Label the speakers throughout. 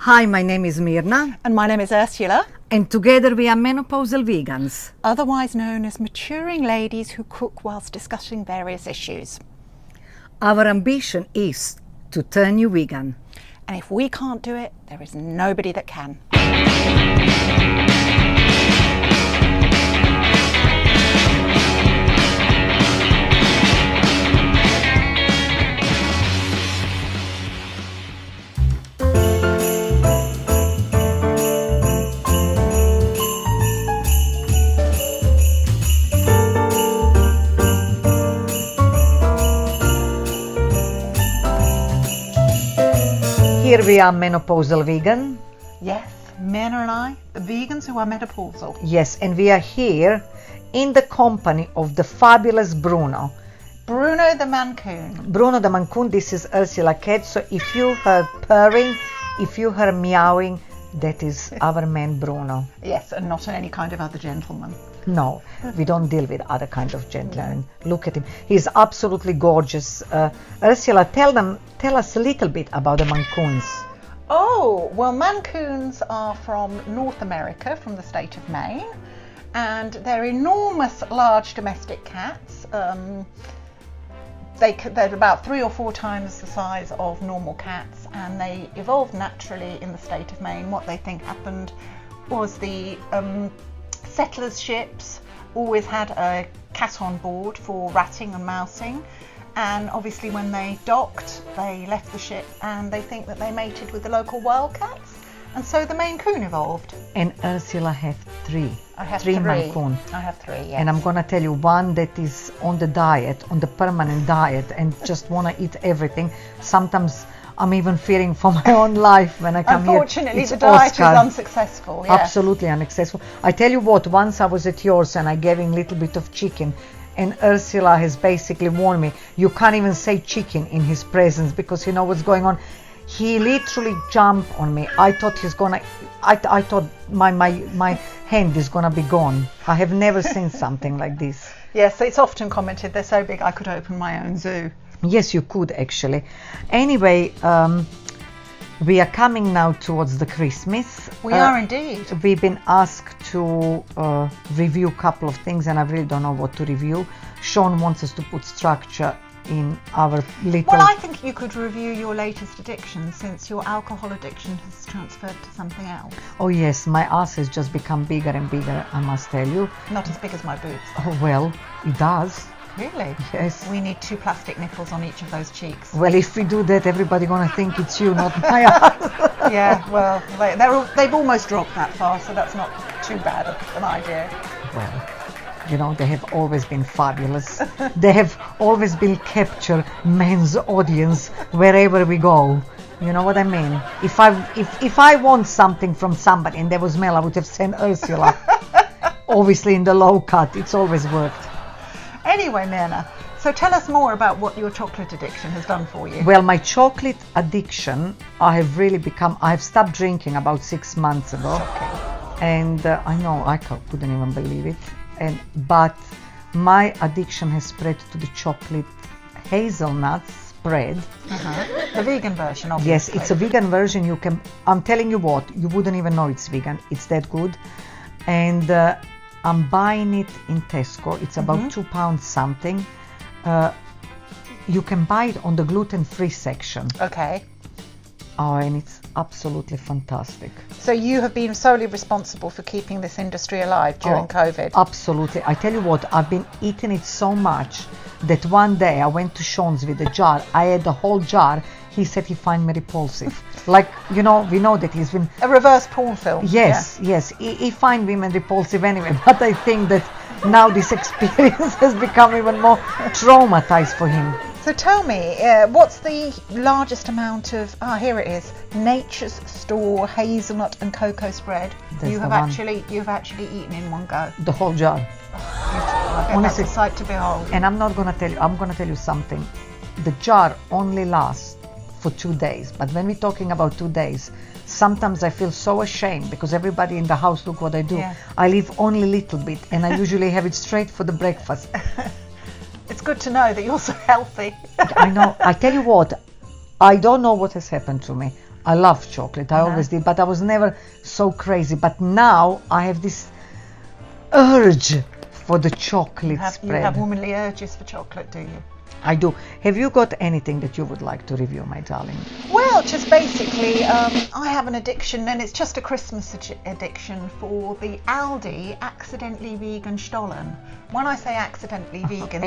Speaker 1: Hi, my name is Mirna,
Speaker 2: And my name is Ursula,
Speaker 1: and together we are Menopausal Vegans.
Speaker 2: otherwise known as maturing ladies who cook whilst discussing various issues.
Speaker 1: Our ambition is to turn you vegan.
Speaker 2: And if we can't do it, there is nobody that can.
Speaker 1: Here we are Menopausal Vegan.
Speaker 2: Yes, Mena and I, the vegans who are menopausal.
Speaker 1: Yes, and we are here in the company of the fabulous Bruno.
Speaker 2: Bruno the Mancoon.
Speaker 1: Bruno the Mancoon, this is Ursula cat, so if you heard purring, if you heard meowing, that is our man Bruno.
Speaker 2: Yes, and not any kind of other gentleman.
Speaker 1: No, we don't deal with other kind of gentlemen. Look at him. He's absolutely gorgeous. Ursula, tell us a little bit about the Mancoons.
Speaker 2: Oh, well, Mancoons are from North America, from the state of Maine, and they're enormous, large domestic cats. They're about 3 or 4 times the size of normal cats, and they evolved naturally in the state of Maine. What they think happened was the settlers' ships always had a cat on board for ratting and mousing, and obviously when they docked they left the ship and they think that they mated with the local wildcats, and so the Maine Coon evolved.
Speaker 1: And Ursula have 3.
Speaker 2: I have
Speaker 1: 3
Speaker 2: 3.
Speaker 1: Mancoon.
Speaker 2: I have 3, yes.
Speaker 1: And I'm gonna tell you, one that is on the diet, on the permanent diet, and just wanna eat everything. Sometimes I'm even fearing for my own life when I come here.
Speaker 2: Unfortunately,
Speaker 1: It's
Speaker 2: the diet
Speaker 1: Oscar.
Speaker 2: is unsuccessful. Yes.
Speaker 1: Absolutely unsuccessful. I tell you what, once I was at yours and I gave him a little bit of chicken, and Ursula has basically warned me, you can't even say chicken in his presence because you know what's going on. He literally jumped on me. I thought I thought my hand is gonna be gone. I have never seen something like this.
Speaker 2: Yes, it's often commented they're so big I could open my own zoo.
Speaker 1: Yes, you could actually. Anyway, we are coming now towards the Christmas.
Speaker 2: We are indeed.
Speaker 1: We've been asked to review a couple of things, and I really don't know what to review. Sean wants us to put structure in our little...
Speaker 2: Well, I think you could review your latest addiction, since your alcohol addiction has transferred to something else.
Speaker 1: Oh yes, my ass has just become bigger and bigger, I must tell you.
Speaker 2: Not as big as my boobs.
Speaker 1: Oh well, it does.
Speaker 2: Really?
Speaker 1: Yes.
Speaker 2: We need 2 plastic nipples on each of those cheeks.
Speaker 1: Well, if we do that, everybody gonna think it's you, not my ass.
Speaker 2: Yeah, well, they've almost dropped that far, so that's not too bad an idea.
Speaker 1: Well, you know, they have always been fabulous. They have always been capture men's audience wherever we go. You know what I mean? If I want something from somebody and there was male, I would have sent Ursula. Obviously in the low cut, it's always worked.
Speaker 2: Anyway, Myrna, so tell us more about what your chocolate addiction has done for you.
Speaker 1: Well, my chocolate addiction, I have stopped drinking about 6 months ago.
Speaker 2: Shocking.
Speaker 1: And I know, I couldn't even believe it. But my addiction has spread to the chocolate hazelnut spread.
Speaker 2: The vegan version, obviously.
Speaker 1: Yes, it's a vegan version. I'm telling you what, you wouldn't even know it's vegan. It's that good. And I'm buying it in Tesco. It's about £2 something. You can buy it on the gluten-free section.
Speaker 2: Okay.
Speaker 1: Oh, and it's absolutely fantastic.
Speaker 2: So you have been solely responsible for keeping this industry alive during COVID?
Speaker 1: Absolutely. I tell you what, I've been eating it so much that one day I went to Sean's with a jar. I had the whole jar. He said he find me repulsive. Like, you know, we know that he's been...
Speaker 2: A reverse porn film.
Speaker 1: Yes,
Speaker 2: yeah.
Speaker 1: Yes. He find women repulsive anyway. But I think that now this experience has become even more traumatized for him.
Speaker 2: So tell me, what's the largest amount of... here it is. Nature's Store hazelnut and cocoa spread. You've actually eaten in one go.
Speaker 1: The whole jar.
Speaker 2: I bet
Speaker 1: Honestly,
Speaker 2: that's a sight to behold.
Speaker 1: And I'm not going to tell you, I'm going to tell you something. The jar only lasts for 2 days. But when we're talking about 2 days, sometimes I feel so ashamed because everybody in the house, look what I do.
Speaker 2: Yeah.
Speaker 1: I leave only a little bit and I usually have it straight for the breakfast.
Speaker 2: It's good to know that you're so healthy.
Speaker 1: I know. I tell you what, I don't know what has happened to me. I love chocolate. I always did, but I was never so crazy. But now I have this urge for the chocolate spread.
Speaker 2: You have womanly urges for chocolate, do you?
Speaker 1: I do. Have you got anything that you would like to review, my darling?
Speaker 2: Well, just basically, I have an addiction, and it's just a Christmas addiction for the Aldi accidentally vegan Stollen. When I say accidentally vegan,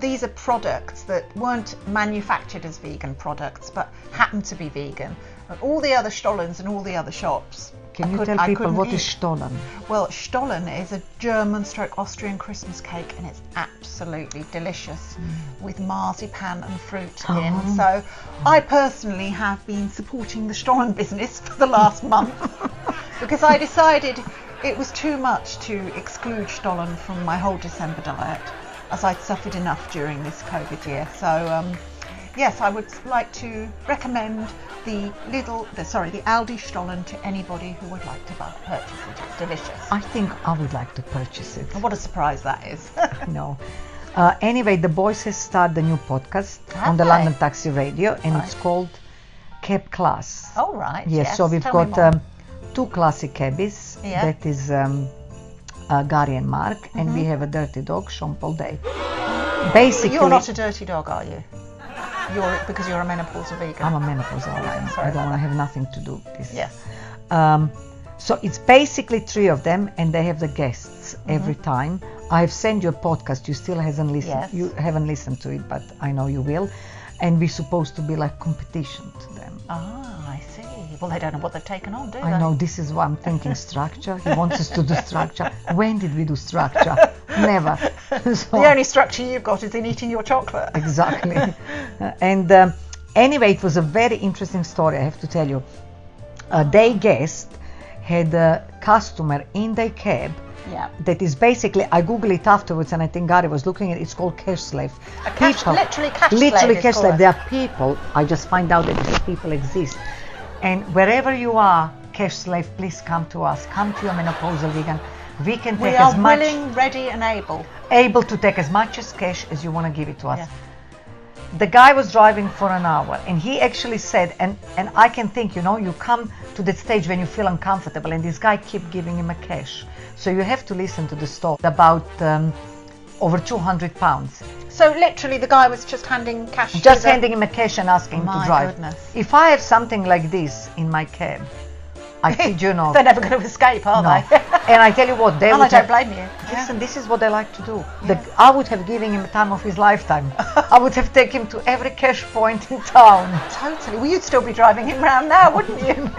Speaker 2: these are products that weren't manufactured as vegan products, but happen to be vegan. And all the other Stollens and all the other shops.
Speaker 1: Can you tell people what is Stollen?
Speaker 2: Well, Stollen is a German/Austrian Christmas cake, and it's absolutely delicious with marzipan and fruit in. So I personally have been supporting the Stollen business for the last month because I decided it was too much to exclude Stollen from my whole December diet, as I'd suffered enough during this COVID year. So yes, I would like to recommend the Aldi Stollen to anybody who would like to purchase it. It's delicious.
Speaker 1: I think I would like to purchase it.
Speaker 2: What a surprise that is.
Speaker 1: No. Anyway, the boys have started a new podcast on the
Speaker 2: they?
Speaker 1: London Taxi Radio, and it's called Cab Class.
Speaker 2: Oh, right.
Speaker 1: Yes, so we've
Speaker 2: Tell me
Speaker 1: got
Speaker 2: more.
Speaker 1: two classic cabbies.
Speaker 2: Yeah.
Speaker 1: That is Gary and Mark, and we have a dirty dog, Sean Paul Day. Basically,
Speaker 2: You're not a dirty dog, are you? Because you're a menopausal vegan.
Speaker 1: I'm a menopausal vegan.
Speaker 2: sorry
Speaker 1: I don't
Speaker 2: about
Speaker 1: want to have nothing to do with this.
Speaker 2: Yes.
Speaker 1: So it's basically three of them, and they have the guests every time. I've sent you a podcast. You still haven't listened.
Speaker 2: Yes.
Speaker 1: You haven't listened to it, but I know you will. And we're supposed to be like competition to them.
Speaker 2: Ah, I see. Well, they don't know what they've taken on, do they?
Speaker 1: I know, this is why I'm thinking structure. He wants us to do structure. When did we do structure? Never. So,
Speaker 2: The only structure you've got is in eating your chocolate.
Speaker 1: exactly. And anyway, it was a very interesting story, I have to tell you. Their guest had a customer in their cab
Speaker 2: Yeah.
Speaker 1: that is basically, I googled it afterwards, and I think Gary was looking at it, it's called cash slave.
Speaker 2: Literally cash slave.
Speaker 1: Literally
Speaker 2: it's
Speaker 1: cash
Speaker 2: called.
Speaker 1: slave. There are people, I just find out that these people exist. And wherever you are, cash slave, please come to us. Come to your menopausal vegan. We can take
Speaker 2: We
Speaker 1: as
Speaker 2: are
Speaker 1: much,
Speaker 2: willing, ready, and able.
Speaker 1: able to take as much as cash as you want to give it to us.
Speaker 2: Yeah.
Speaker 1: The guy was driving for an hour, and he actually said, and I can think, you come to that stage when you feel uncomfortable, and this guy keep giving him a cash. So you have to listen to the story about over 200 pounds.
Speaker 2: So literally, the guy was just handing cash.
Speaker 1: Just handing him a cash and asking him to
Speaker 2: My
Speaker 1: drive.
Speaker 2: goodness.
Speaker 1: If I have something like this in my cab, I kid you not.
Speaker 2: They're never going to escape, are
Speaker 1: No.
Speaker 2: they?
Speaker 1: And I tell you what, they
Speaker 2: And I
Speaker 1: would
Speaker 2: don't
Speaker 1: have,
Speaker 2: blame you.
Speaker 1: listen, this is what they like to do. I would have given him the time of his lifetime. I would have taken him to every cash point in town.
Speaker 2: Totally. Well, you'd still be driving him round now, wouldn't you?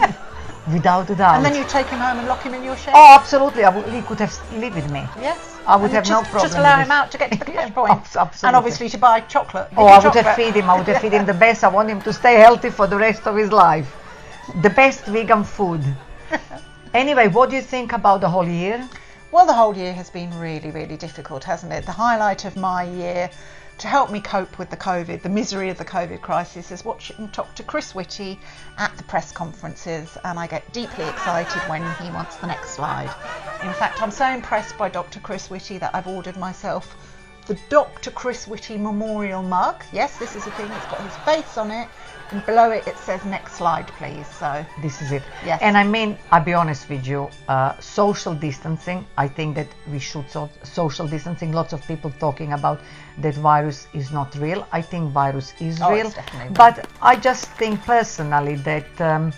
Speaker 1: Without a doubt.
Speaker 2: And then you'd take him home and lock him in your shed.
Speaker 1: Oh, absolutely. He could have lived with me.
Speaker 2: Yes.
Speaker 1: I would
Speaker 2: And
Speaker 1: have no problem
Speaker 2: Just allow
Speaker 1: with
Speaker 2: him
Speaker 1: this.
Speaker 2: out to get to the cash point.
Speaker 1: Absolutely.
Speaker 2: And obviously to buy chocolate.
Speaker 1: Oh, I would have feed him. I would have feed him the best. I want him to stay healthy for the rest of his life. The best vegan food. Anyway, what do you think about the whole year?
Speaker 2: Well, the whole year has been really, really difficult, hasn't it? The highlight of my year, to help me cope with the misery of the COVID crisis, is watching Dr. Chris Whitty at the press conferences, and I get deeply excited when he wants the next slide. In fact, I'm so impressed by Dr. Chris Whitty that I've ordered myself the Dr. Chris Whitty Memorial Mug. Yes, this is a thing, it's got his face on it, and below it says next slide please. So
Speaker 1: This is it.
Speaker 2: Yes.
Speaker 1: And I mean, I'll be honest with you, social distancing, I think that we should social distancing. Lots of people talking about that virus is not real. I think virus is real.
Speaker 2: it's definitely real.
Speaker 1: But I just think personally that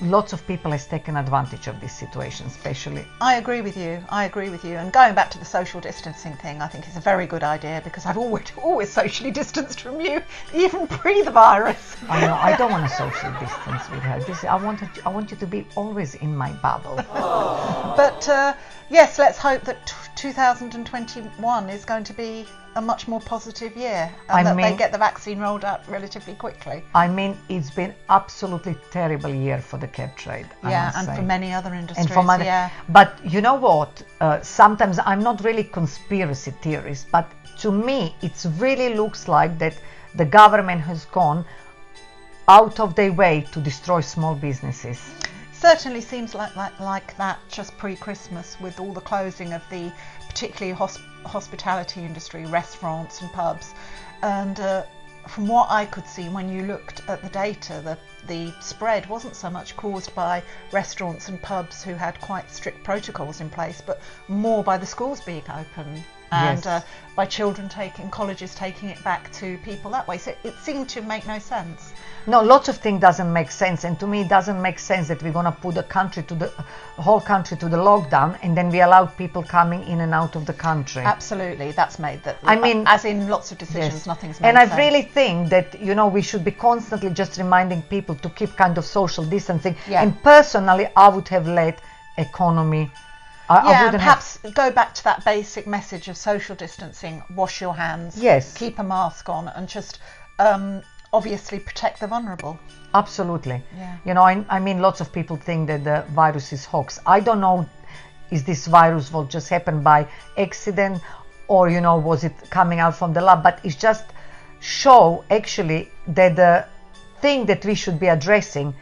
Speaker 1: lots of people has taken advantage of this situation, especially.
Speaker 2: I agree with you. And going back to the social distancing thing, I think it's a very good idea, because I've always socially distanced from you, even pre the virus.
Speaker 1: I know, I don't want to social distance with her. I want you to be always in my bubble.
Speaker 2: But yes, let's hope that 2021 is going to be a much more positive year, and they get the vaccine rolled out relatively quickly.
Speaker 1: I mean, it's been absolutely terrible year for the cab trade.
Speaker 2: For many other industries.
Speaker 1: And But you know what? Sometimes I'm not really conspiracy theorist, but to me, it really looks like that the government has gone out of their way to destroy small businesses.
Speaker 2: Certainly seems like that just pre-Christmas, with all the closing of the particularly hospitality industry, restaurants and pubs, and from what I could see when you looked at the data, the spread wasn't so much caused by restaurants and pubs who had quite strict protocols in place, but more by the schools being open and
Speaker 1: Yes.
Speaker 2: by colleges taking it back to people that way. So it seemed to make no sense.
Speaker 1: No, lots of things doesn't make sense, and to me it doesn't make sense that we're gonna put the whole country to the lockdown, and then we allow people coming in and out of the country.
Speaker 2: Absolutely, that's made that.
Speaker 1: I mean,
Speaker 2: as in lots of decisions,
Speaker 1: yes.
Speaker 2: nothing's made
Speaker 1: And I
Speaker 2: sense.
Speaker 1: really think that, you know, we should be constantly just reminding people to keep kind of social distancing.
Speaker 2: Yeah.
Speaker 1: And personally, I would have let economy. I
Speaker 2: Yeah, and
Speaker 1: wouldn't have.
Speaker 2: perhaps go back to that basic message of social distancing, wash your hands,
Speaker 1: Yes.
Speaker 2: keep a mask on, and just obviously protect the vulnerable.
Speaker 1: Absolutely.
Speaker 2: Yeah.
Speaker 1: You know, I mean, lots of people think that the virus is hoax. I don't know, is this virus will just happen by accident, or, you know, was it coming out from the lab? But it's just show actually that the thing that we should be addressing,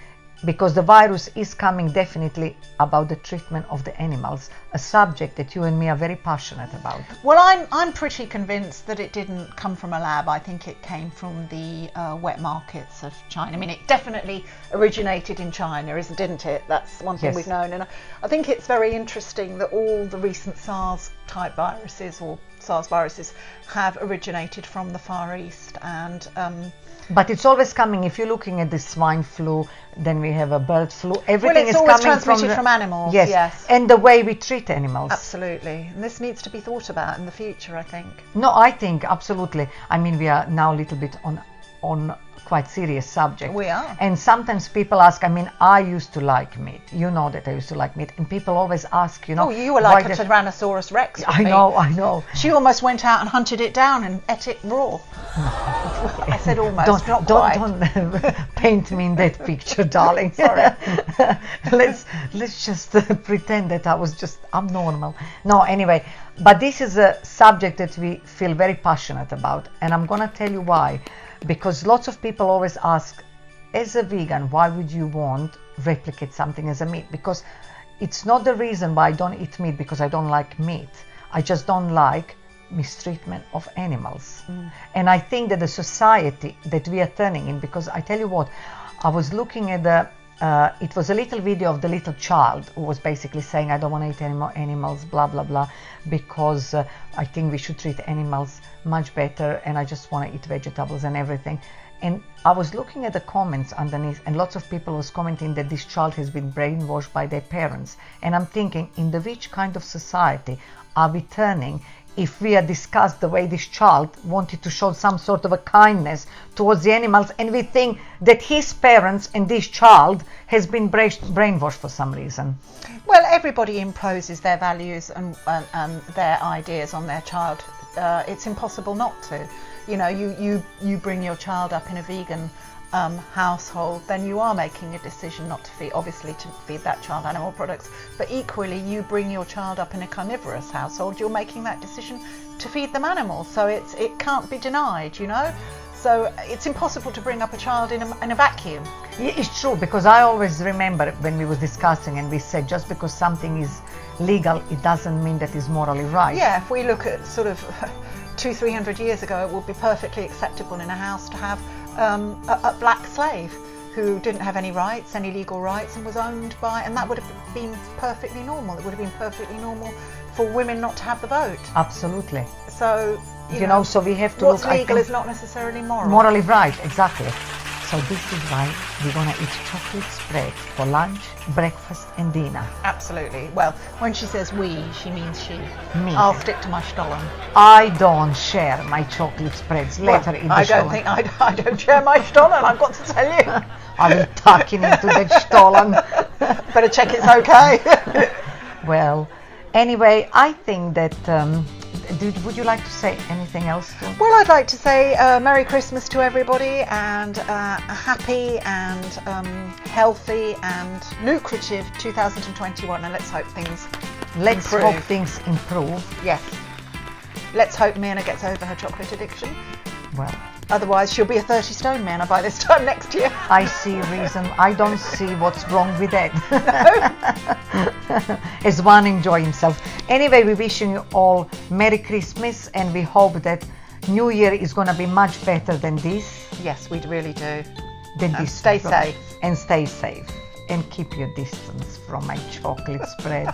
Speaker 1: because the virus is coming definitely about the treatment of the animals, a subject that you and me are very passionate about.
Speaker 2: Well, I'm pretty convinced that it didn't come from a lab. I think it came from the wet markets of China. I mean, it definitely originated in China, didn't it? That's one thing
Speaker 1: Yes.
Speaker 2: we've known. And I think it's very interesting that all the recent SARS-type viruses or SARS viruses have originated from the Far East. And
Speaker 1: But it's always coming. If you're looking at the swine flu, then we have a bird flu. Everything
Speaker 2: it's
Speaker 1: is
Speaker 2: always
Speaker 1: coming
Speaker 2: transmitted from animals,
Speaker 1: Yes.
Speaker 2: yes.
Speaker 1: And the way we treat animals.
Speaker 2: absolutely. And this needs to be thought about in the future, I think.
Speaker 1: No, I think absolutely. I mean, we are now a little bit on quite serious subject.
Speaker 2: We are.
Speaker 1: And sometimes people ask, I mean, I used to like meat. You know that I used to like meat. And people always ask, you know.
Speaker 2: Oh, you were
Speaker 1: why
Speaker 2: like a
Speaker 1: the-
Speaker 2: Tyrannosaurus Rex. with
Speaker 1: I
Speaker 2: me.
Speaker 1: know.
Speaker 2: She almost went out and hunted it down and ate it raw. I said almost, not quite.
Speaker 1: Don't paint me in that picture, darling.
Speaker 2: Sorry.
Speaker 1: let's just pretend that I'm normal. No, anyway, but this is a subject that we feel very passionate about, and I'm gonna tell you why. Because lots of people always ask, as a vegan, why would you want replicate something as a meat? Because it's not the reason why I don't eat meat because I don't like meat. I just don't like mistreatment of animals. And I think that the society that we are turning in, because I tell you what, I was looking at it was a little video of the little child who was basically saying, I don't want to eat any more animals, blah, blah, blah, because I think we should treat animals much better, and I just want to eat vegetables and everything. And I was looking at the comments underneath, and lots of people was commenting that this child has been brainwashed by their parents. And I'm thinking, in the which kind of society are we turning if we are discussed the way this child wanted to show some sort of a kindness towards the animals, and we think that his parents and this child has been brainwashed for some reason?
Speaker 2: Well, everybody imposes their values and their ideas on their child. It's impossible not to. You know, you bring your child up in a vegan household, then you are making a decision not to feed that child animal products. But equally, you bring your child up in a carnivorous household, you're making that decision to feed them animals. So it can't be denied, you know. So it's impossible to bring up a child in a vacuum.
Speaker 1: Yeah, it's true, because I always remember when we was discussing and we said just because something is legal, it doesn't mean that it's morally right.
Speaker 2: Yeah, if we look at sort of 200-300 years ago, it would be perfectly acceptable in a house to have a black slave who didn't have any rights, any legal rights, and was owned by, and that would have been perfectly normal. It would have been perfectly normal for women not to have the vote.
Speaker 1: Absolutely.
Speaker 2: So,
Speaker 1: You know, so we have to
Speaker 2: what's
Speaker 1: look. I
Speaker 2: legal
Speaker 1: think,
Speaker 2: is not necessarily moral.
Speaker 1: morally right, exactly. So this is why we're gonna eat chocolate spread for lunch, breakfast, and dinner.
Speaker 2: Absolutely. Well, when she says we, she means she.
Speaker 1: Me.
Speaker 2: I'll stick to my Stollen.
Speaker 1: I don't share my chocolate spreads later in the
Speaker 2: I
Speaker 1: show.
Speaker 2: don't think I don't share my Stollen, I've got to tell you.
Speaker 1: I will tuck it into that stollen.
Speaker 2: Better check it's okay.
Speaker 1: Well, anyway, I think that. Would you like to say anything else?
Speaker 2: Well, I'd like to say Merry Christmas to everybody, and a happy and healthy and lucrative 2021, and let's hope things
Speaker 1: Let's
Speaker 2: improve.
Speaker 1: hope things improve.
Speaker 2: Yes. Let's hope Myrna gets over her chocolate addiction.
Speaker 1: Well,
Speaker 2: Otherwise, she'll be a 30 stone Myrna by this time next year.
Speaker 1: I see reason. I don't see what's wrong with that. As one enjoy himself. Anyway, we're wishing you all Merry Christmas, and we hope that New Year is going to be much better than this.
Speaker 2: Yes, we really do.
Speaker 1: Than
Speaker 2: And
Speaker 1: this.
Speaker 2: stay safe.
Speaker 1: And stay safe. And keep your distance from my chocolate spread.